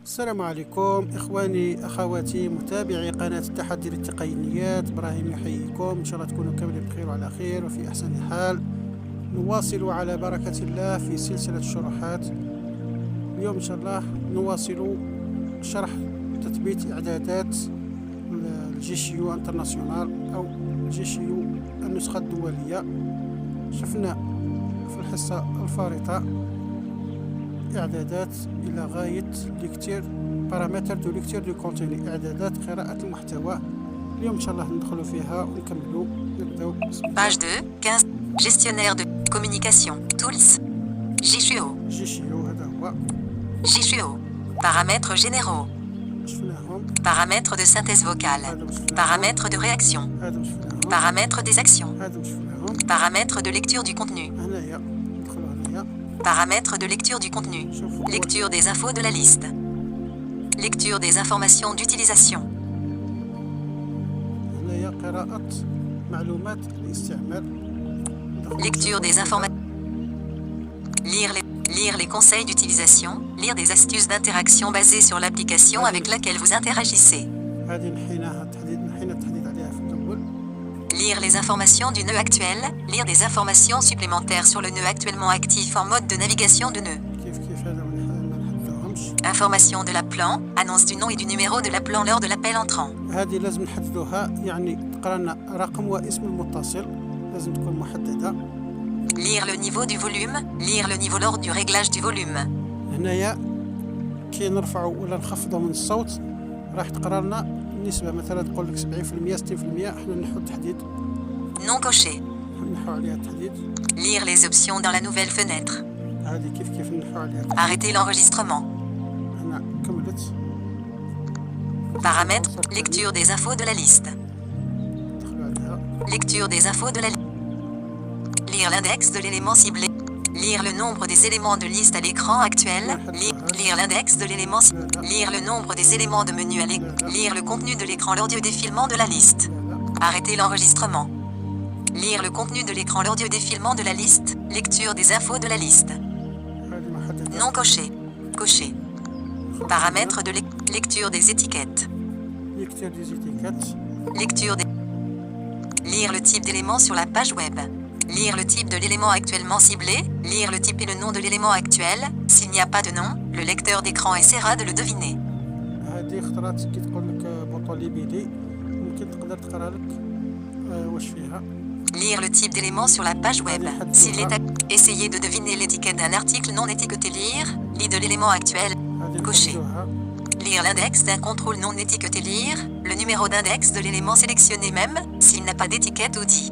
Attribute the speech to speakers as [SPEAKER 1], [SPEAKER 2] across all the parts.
[SPEAKER 1] السلام عليكم إخواني أخواتي متابعي قناة التحدي للتقنيات. إبراهيم يحييكم، إن شاء الله تكونوا كاملين بخير وعلى خير وفي أحسن حال. نواصل على بركة الله في سلسلة الشروحات. اليوم إن شاء الله نواصل شرح تثبيت إعدادات الجي شي يو انترناسيونال أو الجي شي يو النسخة الدولية. شفنا في الحصة الفارطة إعدادات إلى غاية ليكتير بارامتر دو ليكتير دو كونتيني، إعدادات قراءة المحتوى. اليوم إن شاء الله ندخلوا فيها ونكملوا. نبداو.
[SPEAKER 2] Page 2, 15. Gestionnaire de communication. Tools. JCO.
[SPEAKER 1] JCO هذا هو.
[SPEAKER 2] JCO. Paramètres généraux.
[SPEAKER 1] شفناهم.
[SPEAKER 2] Paramètres de synthèse vocale. Paramètres de réaction.
[SPEAKER 1] هذا شفناهم.
[SPEAKER 2] Paramètres des actions.
[SPEAKER 1] هذا شفناهم.
[SPEAKER 2] Paramètres de lecture du contenu.
[SPEAKER 1] هنايا ندخلوا هنايا.
[SPEAKER 2] Paramètres de lecture du contenu.
[SPEAKER 1] شوفوا.
[SPEAKER 2] Lecture des infos de la liste. Lecture des informations d'utilisation.
[SPEAKER 1] هنايا قراءة معلومات الاستعمال.
[SPEAKER 2] Lecture des informations. Lire les conseils d'utilisation. Lire des astuces d'interaction basées sur l'application avec laquelle vous interagissez.
[SPEAKER 1] هذه نحينا التحديد عليها في الأول.
[SPEAKER 2] Lire les informations du nœud actuel. Lire des informations supplémentaires sur le nœud actuellement actif en mode de navigation de nœud.
[SPEAKER 1] كيف هذا ما نحددوهمش.
[SPEAKER 2] Information de l'appelant. Annonce du nom et du numéro de l'appelant lors de l'appel entrant.
[SPEAKER 1] هذه لازم نحددوها، يعني تقرا لنا رقم واسم المتصل، لازم تكون محددة.
[SPEAKER 2] Lire le niveau du volume. Lire le niveau lors du réglage du volume.
[SPEAKER 1] هنايا كي نرفعوا ولا نخفضوا من الصوت راح تقرا لنا النسبة، مثلا تقول لك 70% 60%، احنا نحو التحديد،
[SPEAKER 2] Non coché.
[SPEAKER 1] نحو عليها التحديد.
[SPEAKER 2] Lire les options dans la nouvelle fenêtre.
[SPEAKER 1] هذه كيف نحو عليها التحديد.
[SPEAKER 2] Arrêter l'enregistrement.
[SPEAKER 1] هنا كملت.
[SPEAKER 2] Paramètres. Lecture des infos de la liste.
[SPEAKER 1] ندخلوا عليها.
[SPEAKER 2] Lecture des infos de la liste. Lire l'index de l'élément ciblé. Lire le nombre des éléments de liste à l'écran actuel. Lire l'index de l'élément ciblé. Lire le nombre des éléments de menu à l'écran. Lire le contenu de l'écran lors du défilement de la liste. Arrêter l'enregistrement. Lire le contenu de l'écran lors du défilement de la liste. Lecture des infos de la liste.
[SPEAKER 1] هذه محددة.
[SPEAKER 2] Non coché. Coché. Paramètres de lecture des étiquettes.
[SPEAKER 1] يكتب دي زيتيكات.
[SPEAKER 2] Lecture des... Lire le type d'élément sur la page web. Lire le type de l'élément actuellement ciblé. Lire le type et le nom de l'élément actuel. S'il n'y a pas de nom, le lecteur d'écran essaiera de le deviner.
[SPEAKER 1] هذه خطرات كي تقول لك بوطون ليبيدي ممكن تقدر تقرا لك واش فيها.
[SPEAKER 2] Lire le type d'élément sur la page web. S'il est essayez de deviner l'étiquette d'un article non étiqueté. Lire de l'élément actuel.
[SPEAKER 1] هذه
[SPEAKER 2] Coché.
[SPEAKER 1] نحددوها.
[SPEAKER 2] Lire l'index d'un contrôle non étiqueté. Lire le numéro d'index de l'élément sélectionné même s'il n'a pas d'étiquette ou dit.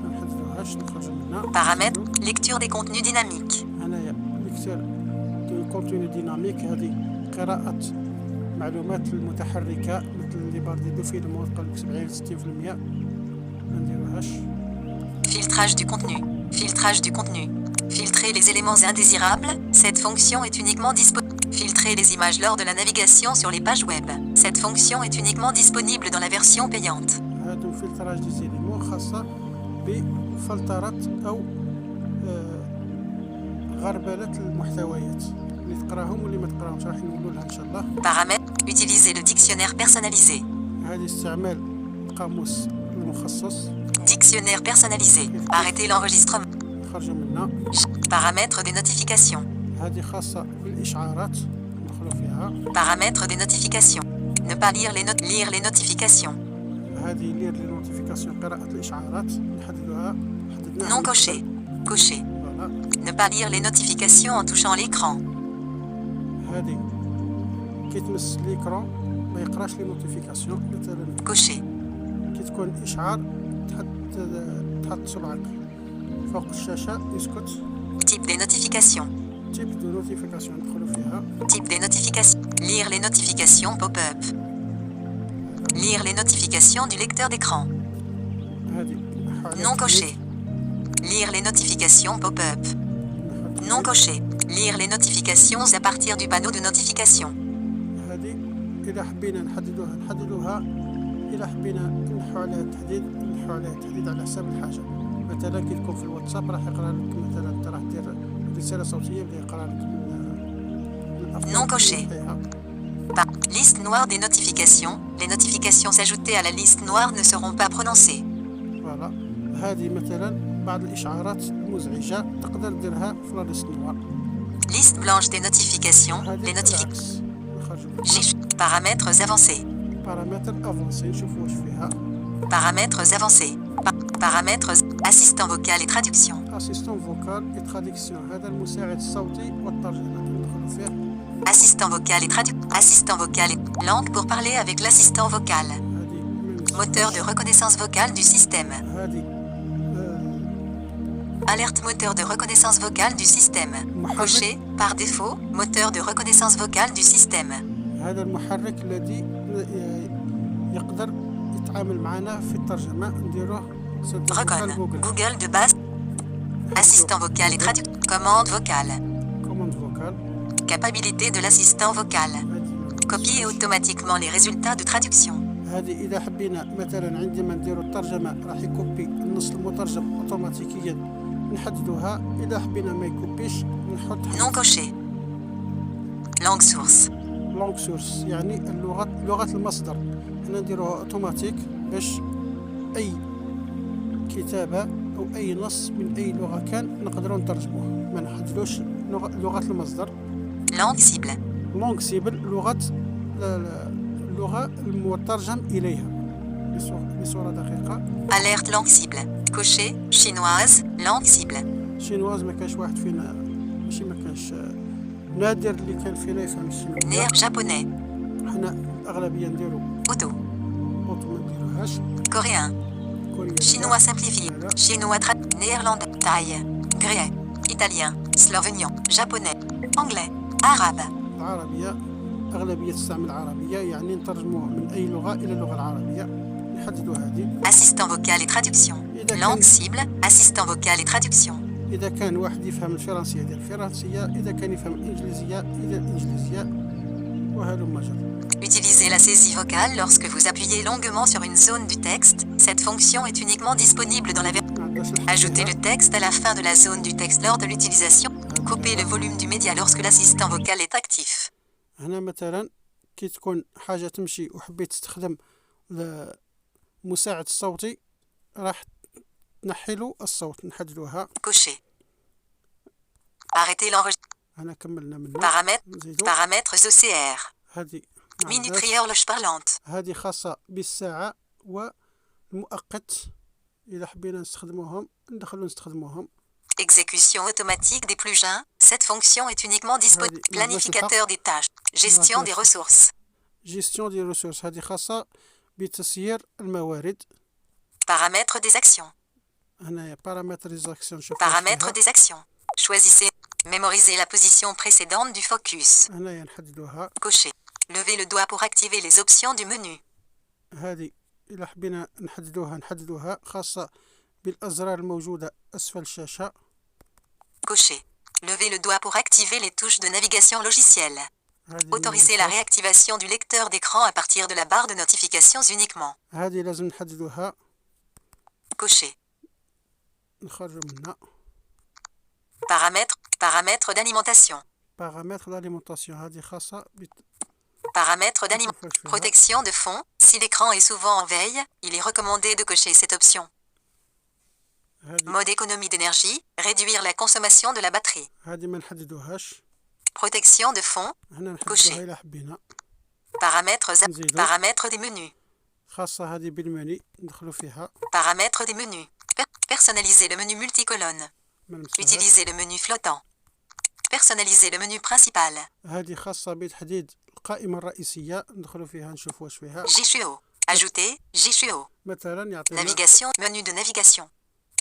[SPEAKER 1] ما نحددوهاش، نخرجوا منها.
[SPEAKER 2] Paramètres. Lecture des contenus dynamiques.
[SPEAKER 1] هنايا ليكتير دو كونتوني ديناميك، هذه قراءة معلومات المتحركة مثل اللي باردي دو فيلم وقال لك 70 60%، ما نديروهاش.
[SPEAKER 2] Filtrage du contenu. Filtrage du contenu. Filtrer les éléments indésirables. Cette fonction est uniquement disponible. Filtrer les images lors de la navigation sur les pages web. Cette fonction est uniquement disponible dans la version payante.
[SPEAKER 1] هادو فلتراج دي زيليمون خاصة بفلترات أو غربلة المحتويات اللي تقراهم واللي ما تقراهمش، راح نقولوا لها إن شاء الله.
[SPEAKER 2] Paramètres. Utiliser le dictionnaire personnalisé.
[SPEAKER 1] هذه استعمال القاموس المخصص.
[SPEAKER 2] Dictionnaire personnalisé. Arrêter l'enregistrement.
[SPEAKER 1] نخرجوا منها.
[SPEAKER 2] Paramètres des notifications.
[SPEAKER 1] هذه خاصة بالإشعارات، ندخلوا فيها.
[SPEAKER 2] Paramètres des notifications. Ne pas lire les notes. Lire les notifications.
[SPEAKER 1] هذه لير لي نوتيفيكاسيون، قراءة الإشعارات نحددوها. حددناها.
[SPEAKER 2] Non coché. Coché.
[SPEAKER 1] فوالا.
[SPEAKER 2] Ne pas lire les notifications en touchant l'écran.
[SPEAKER 1] هذه كي تمس ليكرون ما يقراش لي نوتيفيكاسيون، مثلا
[SPEAKER 2] Coché.
[SPEAKER 1] كي تكون إشعار تحط صبعك فوق الشاشة يسكت.
[SPEAKER 2] Type des notifications.
[SPEAKER 1] تيب دو نوتيفيكاسيون ندخلوا فيها.
[SPEAKER 2] Type des notifications. Lire les notifications pop-up. Lire les notifications du lecteur d'écran.
[SPEAKER 1] هذه نحو عليها
[SPEAKER 2] Non
[SPEAKER 1] التحديد.
[SPEAKER 2] coché. Lire les notifications pop-up. Non coché. Lire les notifications à partir du panneau de notification.
[SPEAKER 1] هذه إذا حبينا نحددوها، إذا حبينا نحو عليها التحديد على حساب الحاجة. مثلا كي تكون في الواتساب راح يقرا لك، مثلا انت راح دير رسالة صوتية بدا يقرا لك من
[SPEAKER 2] Non coché. Liste noire des notifications. Les notifications ajoutées à la liste noire ne seront pas prononcées.
[SPEAKER 1] فوالا هذه مثلا بعض الإشعارات المزعجة تقدر ديرها في لا ليست نوار.
[SPEAKER 2] Liste blanche des notifications. Les notifications. Paramètres avancés.
[SPEAKER 1] بارامتر افونسي نشوفوا واش فيها.
[SPEAKER 2] Paramètres avancés. Paramètres. Assistant vocal et traduction.
[SPEAKER 1] اسيستون فوكال اي تراديكسيون هذا المساعد الصوتي والترجمة ندخلوا فيه.
[SPEAKER 2] Assistant vocal et traduction. Assistant vocal et langue pour parler avec l'assistant vocal.
[SPEAKER 1] هذه
[SPEAKER 2] Moteur de reconnaissance vocale du système.
[SPEAKER 1] هذه
[SPEAKER 2] Alerte moteur de reconnaissance vocale du système. Coché, par défaut, moteur de reconnaissance vocale du système.
[SPEAKER 1] هذا المحرك الذي يقدر يتعامل معنا في الترجمة نديروه
[SPEAKER 2] Recon.
[SPEAKER 1] جوجل.
[SPEAKER 2] Google de base. Assistant vocal et traduction. Commande vocale.
[SPEAKER 1] كوماند فوكال.
[SPEAKER 2] Capabilité de l'assistant vocal.
[SPEAKER 1] هذه
[SPEAKER 2] Copier automatiquement les résultats de traduction.
[SPEAKER 1] هذه إذا حبينا مثلا عندما نديروا الترجمة راح يكوبي النص المترجم أوتوماتيكيا نحددوها. إذا حبينا ما يكوبيش نحط
[SPEAKER 2] Non coché. Langue source.
[SPEAKER 1] لونغ سورس يعني لغة المصدر. هنا نديروها أوتوماتيك باش أي كتابة أو أي نص من أي لغة كان نقدروا نترجموه ما نحددوش لغة المصدر.
[SPEAKER 2] Langue cible.
[SPEAKER 1] لونغ سيبل اللغة المترجم إليها بصورة دقيقة.
[SPEAKER 2] Alerte langue cible. Coché. Chinoise. Langue cible.
[SPEAKER 1] شينواز ما كانش واحد فينا ماشي ما كانش نادر اللي كان فينا يفهم الشينوية.
[SPEAKER 2] Japonais.
[SPEAKER 1] حنا الأغلبية نديرو
[SPEAKER 2] Auto.
[SPEAKER 1] أوتو ما نديروهاش.
[SPEAKER 2] Coréen.
[SPEAKER 1] كوريا
[SPEAKER 2] Chinois simplifié. Chinois néerlandais. Thaï. Grec. Italien. Slovénien. Japonais. Anglais. Arabe.
[SPEAKER 1] العربية أغلبية تستعمل العربية يعني نترجموها من أي لغة إلى اللغة العربية. نحددوا هذه.
[SPEAKER 2] Assistant vocal et traduction. Langue cible. Assistant vocal et traduction.
[SPEAKER 1] إذا كان واحد يفهم الفرنسية ديال الفرنسية. إذا كان يفهم الإنجليزية ديال الإنجليزية وهلم جرا.
[SPEAKER 2] Utilisez la saisie vocale lorsque vous appuyez longuement sur une zone du texte. Cette fonction est uniquement disponible dans la version. Ajoutez le texte à la fin de la zone du texte lors de l'utilisation. Coupez le volume du média lorsque l'assistant vocal est actif.
[SPEAKER 1] هنا مثلا كي تكون حاجة تمشي وحبيت تستخدم المساعد الصوتي راح تنحيلو الصوت نحددوها.
[SPEAKER 2] Cocher. Arrêtez l'enregistrement.
[SPEAKER 1] هنا كملنا منه.
[SPEAKER 2] Paramètres OCR.
[SPEAKER 1] هذه
[SPEAKER 2] Minute horloge parlante.
[SPEAKER 1] هذه خاصة بالساعة والمؤقت. إذا حبينا نستخدموهم ندخلو نستخدموهم.
[SPEAKER 2] Exécution automatique des plugins. Cette fonction est uniquement disponible. Planificateur des tâches. Gestion des ressources.
[SPEAKER 1] Gestion des ressources. هذه خاصة بتسيير الموارد.
[SPEAKER 2] Paramètres des actions.
[SPEAKER 1] هنايا paramètres des actions.
[SPEAKER 2] Paramètres des actions. Choisissez. Mémorisez la position précédente du focus.
[SPEAKER 1] هنايا نحددوها.
[SPEAKER 2] Cocher. Levez le doigt pour activer les options du menu.
[SPEAKER 1] هذه إذا حبينا نحددوها خاصة بالأزرار الموجودة أسفل الشاشة.
[SPEAKER 2] Cocher. Levez le doigt pour activer les touches de navigation logicielle. Autorisez la réactivation du lecteur d'écran à partir de la barre de notifications uniquement.
[SPEAKER 1] هذه لازم نحددوها.
[SPEAKER 2] Cocher.
[SPEAKER 1] نخرجوا منها.
[SPEAKER 2] Paramètres d'alimentation.
[SPEAKER 1] Paramètres d'alimentation. هذه خاصة
[SPEAKER 2] Paramètres d'alimentation. Protection de fond. Si l'écran est souvent en veille, il est recommandé de cocher cette option. Mode économie d'énergie. Réduire la consommation de la batterie.
[SPEAKER 1] هذه ما نحددوهاش.
[SPEAKER 2] Protection de fond.
[SPEAKER 1] هنا نحددوها
[SPEAKER 2] Cocher.
[SPEAKER 1] إلا حبينا.
[SPEAKER 2] Paramètres des menus.
[SPEAKER 1] خاصة هذه بالمني ندخلوا فيها.
[SPEAKER 2] Paramètres des menus. Personnaliser le menu multicolonne. Utiliser le menu flottant. Personnaliser le menu principal.
[SPEAKER 1] هذه خاصة بتحديد القائمة الرئيسية ندخلوا فيها نشوف واش فيها.
[SPEAKER 2] JCO. Ajouter. JCO.
[SPEAKER 1] مثلا يعطينا.
[SPEAKER 2] Navigation. Menu de navigation.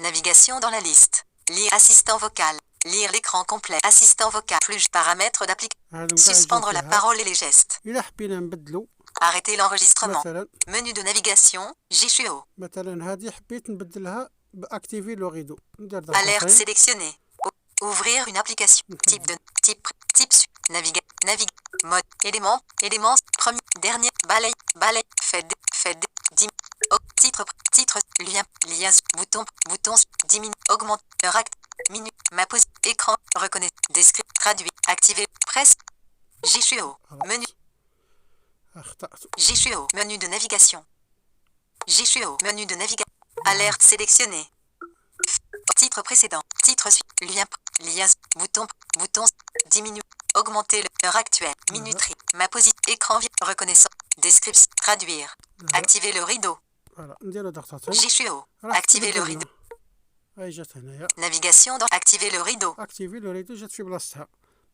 [SPEAKER 2] Navigation dans la liste. Lire assistant vocal. Lire l'écran complet. Assistant vocal. Plus paramètres d'application. Suspendre la parole et les gestes.
[SPEAKER 1] إذا حبينا نبدلو.
[SPEAKER 2] Arrêter l'enregistrement.
[SPEAKER 1] مثلا.
[SPEAKER 2] Menu de navigation. JCO.
[SPEAKER 1] مثلا هذه حبيت نبدلها بأكتيفي لوغيدو.
[SPEAKER 2] Alerte sélectionnée. Ouvrir une application. Navigue. Mode. Éléments. Premier. Dernier. Balaye. Fed. Titre. Lien. Bouton. 10 minutes. Augmente. Heure acte. Minute. Ma pause. Écran. Reconnaître. Descript. Traduit. Activer. Presse. JCO. Menu.
[SPEAKER 1] أخطأت.
[SPEAKER 2] Jishuo. Menu de navigation. Jishuo. Menu de navigation. Alerte sélectionnée. Titre précédent. Titre suivant. Lien. Lien. Bouton. Bouton. Diminue. Augmenter l'heure actuelle. Minuterie. Ma position. Écran. Reconnaissance. Description. Traduire. Activer le rideau.
[SPEAKER 1] فوالا نديرو ضغطتين.
[SPEAKER 2] Jishuo. Activer le rideau.
[SPEAKER 1] هاي جات هنايا.
[SPEAKER 2] Navigation dans. Activer le rideau.
[SPEAKER 1] اكتيفي لو ريدو جات في بلاصتها.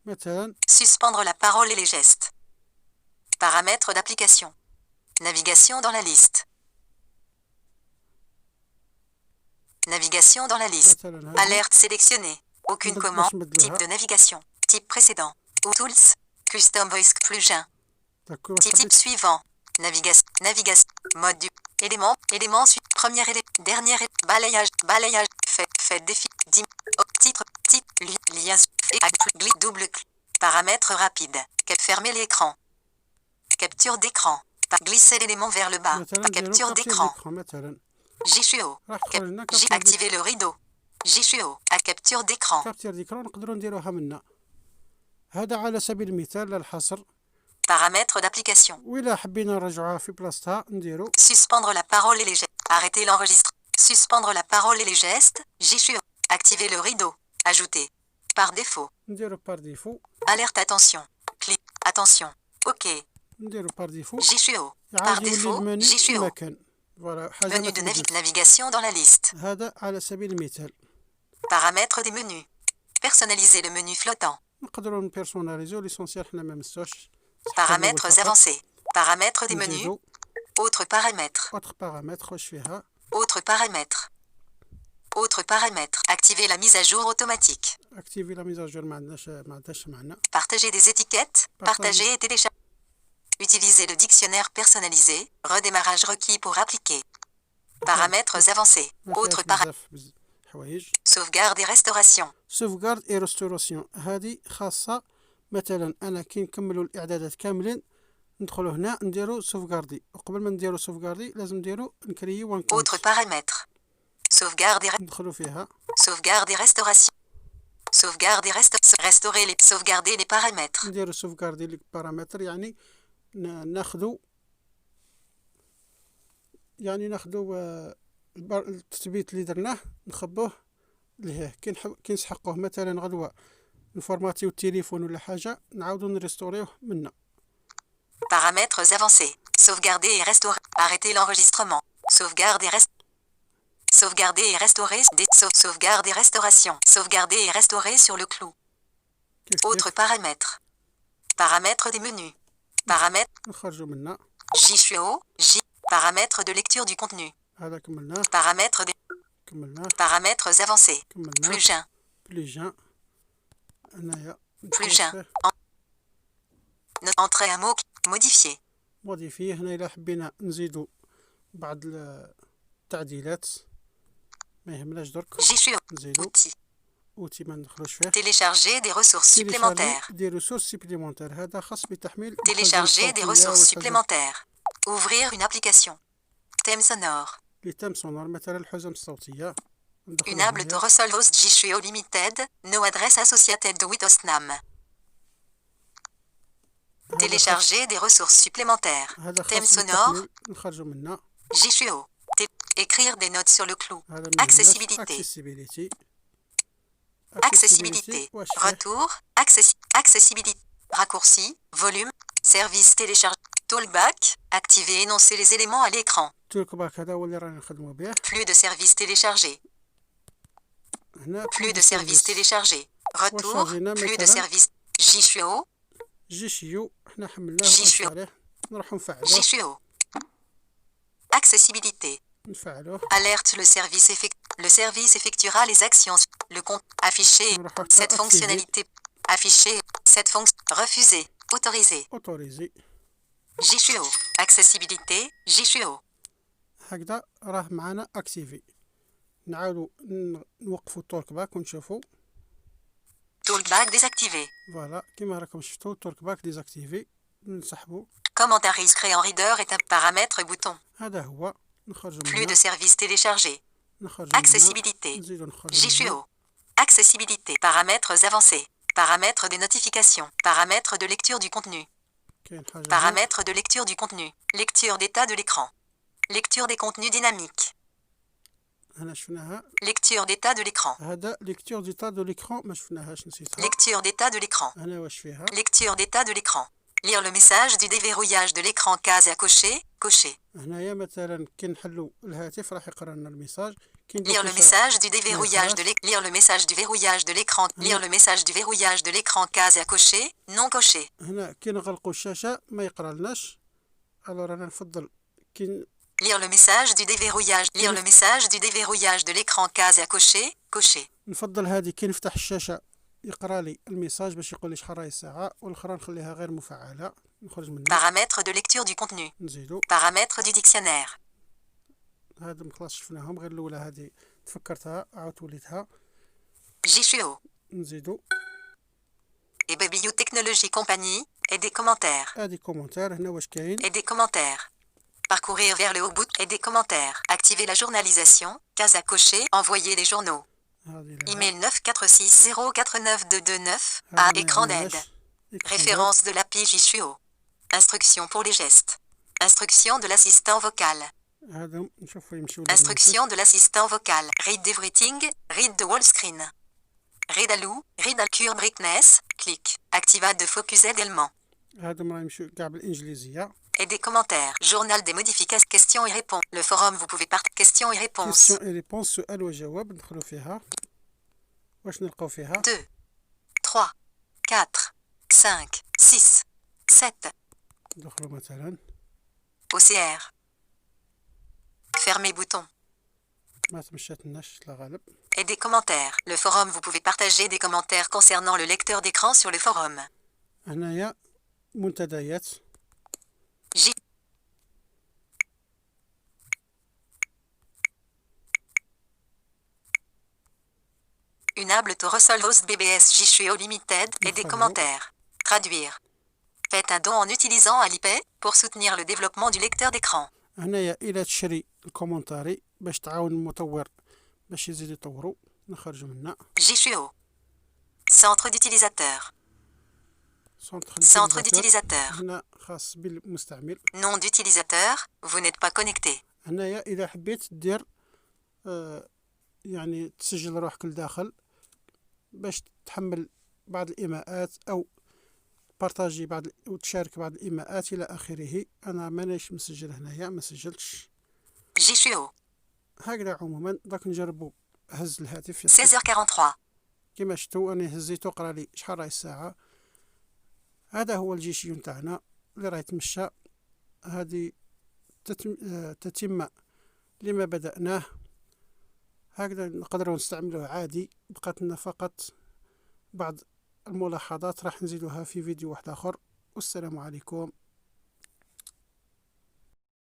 [SPEAKER 1] مثلا
[SPEAKER 2] Suspendre la parole et les gestes. Paramètres d'application. Navigation dans la liste. Navigation dans la liste.
[SPEAKER 1] مثلا هذه
[SPEAKER 2] Alerte sélectionnée. Aucune
[SPEAKER 1] باش
[SPEAKER 2] commande.
[SPEAKER 1] نبدلوها.
[SPEAKER 2] Type de navigation. Type précédent. Tools. Custom voice. Plugin.
[SPEAKER 1] داكور
[SPEAKER 2] Type suivant. Navigation. Mode du. Élément. Élément suivant. Premier élément. Dernier élément. Balayage. Balayage. Fait défi. Titre. Titre. Lien. Double clic. Paramètres rapides. Fermer l'écran. Capture d'écran. Glisser l'élément vers le bas.
[SPEAKER 1] مثلا نديرو
[SPEAKER 2] Capture d'écran.
[SPEAKER 1] مثلا
[SPEAKER 2] Jishuo.
[SPEAKER 1] راح تدخل لنا كابتور
[SPEAKER 2] Activer le rideau. Jishuo. À capture d'écran.
[SPEAKER 1] كابتور ديكرون نقدروا نديروها منا. هذا على سبيل المثال لا الحصر.
[SPEAKER 2] Paramètres d'application.
[SPEAKER 1] وإلا حبينا نرجعوها في بلاصتها نديرو
[SPEAKER 2] Suspendre la parole et les gestes. Arrêter l'enregistrement. Suspendre la parole et les gestes. Jishuo. Activer le rideau. Ajouter. Par défaut.
[SPEAKER 1] نديرو بار ديفو.
[SPEAKER 2] Alerte attention. Clic. Attention. OK.
[SPEAKER 1] نديرو بار ديفو.
[SPEAKER 2] Jishuo. Par
[SPEAKER 1] يعاود يولي
[SPEAKER 2] défaut.
[SPEAKER 1] المنيو
[SPEAKER 2] Jishuo.
[SPEAKER 1] كما كان. فوالا حاجة ما
[SPEAKER 2] Menu de
[SPEAKER 1] تبدلش.
[SPEAKER 2] navigation dans la liste.
[SPEAKER 1] هذا على سبيل المثال.
[SPEAKER 2] Paramètres des menus. Personnaliser le menu flottant.
[SPEAKER 1] نقدروا نبيرسوناليزيو ليسونسيال حنا ما مسوش.
[SPEAKER 2] Paramètres avancés. Paramètres des menus.
[SPEAKER 1] نزيدو
[SPEAKER 2] Autres paramètres.
[SPEAKER 1] اوتر بارامتر خش فيها.
[SPEAKER 2] Autres paramètres. Autres paramètres. Activer la mise à jour automatique.
[SPEAKER 1] اكتيفي لا ميزاجور ما عندهاش معنا.
[SPEAKER 2] Partager des étiquettes. Partager et télécharger. Utiliser le dictionnaire personnalisé. Redémarrage requis pour appliquer. Paramètres avancés. Autres paramètres.
[SPEAKER 1] بزاف حوايج.
[SPEAKER 2] Sauvegarde et restauration.
[SPEAKER 1] سوفغارد اي ريستوراسيون هذه خاصة مثلا انا كي نكملوا الاعدادات كاملين ندخلوا هنا نديروا سوفغاردي وقبل ما نديروا سوفغاردي لازم نديروا نكريو وان كونت.
[SPEAKER 2] Autres paramètres. Sauvegarde et
[SPEAKER 1] ندخلوا فيها
[SPEAKER 2] sauvegarde et restauration. Sauvegarde et restaurer les sauvegarder les paramètres.
[SPEAKER 1] نديروا سوفغاردي لي بارامتر يعني ناخذوا التثبيت اللي درناه نخبوه لهيه كي نسحقوه مثلا غدوه نفورماتيو التليفون ولا حاجه نعاودو نريستوريوه منا.
[SPEAKER 2] Paramètres avancés. Sauvegarder et restaurer. Arrêter l'enregistrement. Sauvegarde et sauvegarder et restaurer. Sauvegarde et restauration. Sauvegarder et restaurer sur le clou.
[SPEAKER 1] كيف
[SPEAKER 2] Autres paramètres. Paramètres des menus. Paramètres.
[SPEAKER 1] نخرجوا منا.
[SPEAKER 2] Jishuo. Paramètres de lecture du contenu.
[SPEAKER 1] هذا كملناه.
[SPEAKER 2] Paramètres des. Paramètres avancés.
[SPEAKER 1] كملناه.
[SPEAKER 2] Plugin.
[SPEAKER 1] بلوجان هنايا
[SPEAKER 2] Plugin. Entrée à mot. Modifier.
[SPEAKER 1] موديفيه هنا الا حبينا نزيدو بعض التعديلات ما يهمناش درك
[SPEAKER 2] Jishuo.
[SPEAKER 1] نزيدو
[SPEAKER 2] Outils.
[SPEAKER 1] اوتي ما ندخلوش فيه.
[SPEAKER 2] Télécharger des ressources supplémentaires.
[SPEAKER 1] دي ريسورس سيبليمونتير هذا خاص بتحميل
[SPEAKER 2] Télécharger des ressources supplémentaires. Ouvrir une application. Thème sonore.
[SPEAKER 1] لي تام سونور مثلا الحزم الصوتيه.
[SPEAKER 2] Unable to resolve host Jishuo Limited. No address associated with hostname. Télécharger des ressources supplémentaires. Thème sonore.
[SPEAKER 1] نخرجوا منا.
[SPEAKER 2] Jishuo. Écrire des notes sur le clou. Accessibilité. Accessibilité. Retour. Accessibilité. Raccourci. Volume. Service télécharge. Toolback. Activer et énoncer les éléments à l'écran.
[SPEAKER 1] تولكباك هذا هو اللي رانا نخدموا به.
[SPEAKER 2] Plus de services téléchargés.
[SPEAKER 1] هنا
[SPEAKER 2] Plus de services téléchargés. Retour. Plus de services. Jishuo.
[SPEAKER 1] جيشيو حنا حملناه
[SPEAKER 2] جيشيو.
[SPEAKER 1] ونفعله نروحو نفعلوه.
[SPEAKER 2] Jishuo. Accessibilité.
[SPEAKER 1] نفعلوه.
[SPEAKER 2] Alerte le service effectuera les actions. Le compte affiché. Cette fonctionnalité. Afficher. Cette fonction. Refuser. Autoriser.
[SPEAKER 1] اوتوريزي.
[SPEAKER 2] Jishuo. Accessibilité. Jishuo.
[SPEAKER 1] هكذا راه معنا اكتيفي. نعاودو نوقفو التورك باك ونشوفو.
[SPEAKER 2] Talkback désactivé.
[SPEAKER 1] فوالا كيما راكم شفتوا التورك باك ديزاكتيفي نسحبو.
[SPEAKER 2] Commentaries créé en reader est un paramètre bouton.
[SPEAKER 1] هذا هو نخرجو
[SPEAKER 2] Plus
[SPEAKER 1] منه.
[SPEAKER 2] de services téléchargés.
[SPEAKER 1] نخرجو
[SPEAKER 2] Accessibilité.
[SPEAKER 1] منه. نزيدو نخرجو منه.
[SPEAKER 2] Jishuo. Accessibilité. Paramètres avancés. Paramètres des notifications. Paramètres de lecture du contenu.
[SPEAKER 1] كاين حاجة
[SPEAKER 2] Paramètres de lecture du contenu. Lecture d'état de l'écran. Lecture des contenus dynamiques.
[SPEAKER 1] هنا شفناها.
[SPEAKER 2] Lecture d'état de l'écran.
[SPEAKER 1] هذا ليكتور ديتا دو ليكرون ما شفناهاش نسيتها.
[SPEAKER 2] Lecture d'état de l'écran.
[SPEAKER 1] هنا واش فيها.
[SPEAKER 2] Lecture d'état de l'écran. Lire le message du déverrouillage de l'écran case à cocher. Cocher.
[SPEAKER 1] هنايا مثلا كي نحلو الهاتف راح يقرا لنا الميساج.
[SPEAKER 2] Lire le message du déverrouillage de l'écran. Lire le message du verrouillage de l'écran. Lire le message du verrouillage de l'écran case à cocher. Non coché.
[SPEAKER 1] هنا كي نغلقوا الشاشة ما يقرا لناش. الوغ انا نفضل كي
[SPEAKER 2] Lire le message du déverrouillage. Lire le message du déverrouillage de l'écran case à cocher. Cocher.
[SPEAKER 1] نفضل هذه كي نفتح الشاشة يقرا لي الميساج باش يقول لي شحال راهي الساعة، والاخرى نخليها غير مفعلة. نخرج منها.
[SPEAKER 2] Paramètres de lecture du contenu.
[SPEAKER 1] نزيدو.
[SPEAKER 2] Paramètres du dictionnaire.
[SPEAKER 1] هادم خلاص شفناهم، غير الأولى هذه تفكرتها عاودت وليتها.
[SPEAKER 2] JCO.
[SPEAKER 1] نزيدو.
[SPEAKER 2] Et Bibliotechnologie Compagnie. Et des commentaires.
[SPEAKER 1] هادي كومونتير. هنا واش كاين.
[SPEAKER 2] Et des commentaires. Parcourir vers le haut bout. Et des commentaires. Activer la journalisation. Case à cocher. Envoyer les journaux. Email 946049229 à écran d'aide. Référence de l'API JCO. Instruction pour les gestes. Instruction de l'assistant vocal.
[SPEAKER 1] هادم نشوفو يمشيو.
[SPEAKER 2] Instruction de l'assistant vocal. Read everything. Read the whole screen. Read alou. Read al cure brightness. Click. Activate de focus également.
[SPEAKER 1] هادم راه يمشيو كاع بالانجليزية.
[SPEAKER 2] Et des commentaires. Journal des modifications. Questions et réponses. Le forum, vous pouvez partager. Questions et réponses.
[SPEAKER 1] كيسيون اي ريبونس. سؤال وجواب. ندخلو فيها. واش نلقاو فيها.
[SPEAKER 2] 2, 3, 4, 5, 6, 7.
[SPEAKER 1] ندخلو مثلا.
[SPEAKER 2] OCR. Fermez bouton.
[SPEAKER 1] ما تمشاتلناش لا غالب.
[SPEAKER 2] Et des commentaires. Le forum, vous pouvez partager des commentaires concernant le lecteur d'écran sur le forum.
[SPEAKER 1] هنايا منتديات.
[SPEAKER 2] J. Unable to resolve host BBS JCO Limited et des commentaires. Traduire. Faites un don en utilisant Alipay pour soutenir le développement du lecteur d'écran.
[SPEAKER 1] هنايا الى تشري الكومنتاري باش تعاون المطور باش يزيد يطوروا. نخرج منها.
[SPEAKER 2] JCO. Centre d'utilisateur. Centre d'utilisateur.
[SPEAKER 1] هنا خاص بالمستعمل.
[SPEAKER 2] Nom d'utilisateur. Vous n'êtes pas connecté.
[SPEAKER 1] هنايا اذا حبيت دير يعني تسجل روحك لداخل باش تحمل بعض الايماءات او بارطاجي بعض وتشارك بعض الايماءات الى اخره. انا مانيش مسجل هنايا، ما سجلتش.
[SPEAKER 2] JCO.
[SPEAKER 1] هكذا عموما داك نجربوا. هز الهاتف
[SPEAKER 2] 16h43.
[SPEAKER 1] كما شفتوا انا هزيتو قرا لي شحال راهي الساعه. هذا هو الجيشيو نتاعنا اللي راه يتمشى. هذه تتمه لما بدأناه. هكذا نقدروا نستعملوه عادي. بقات لنا فقط بعض الملاحظات راح نزيدوها في فيديو واحد آخر. والسلام عليكم.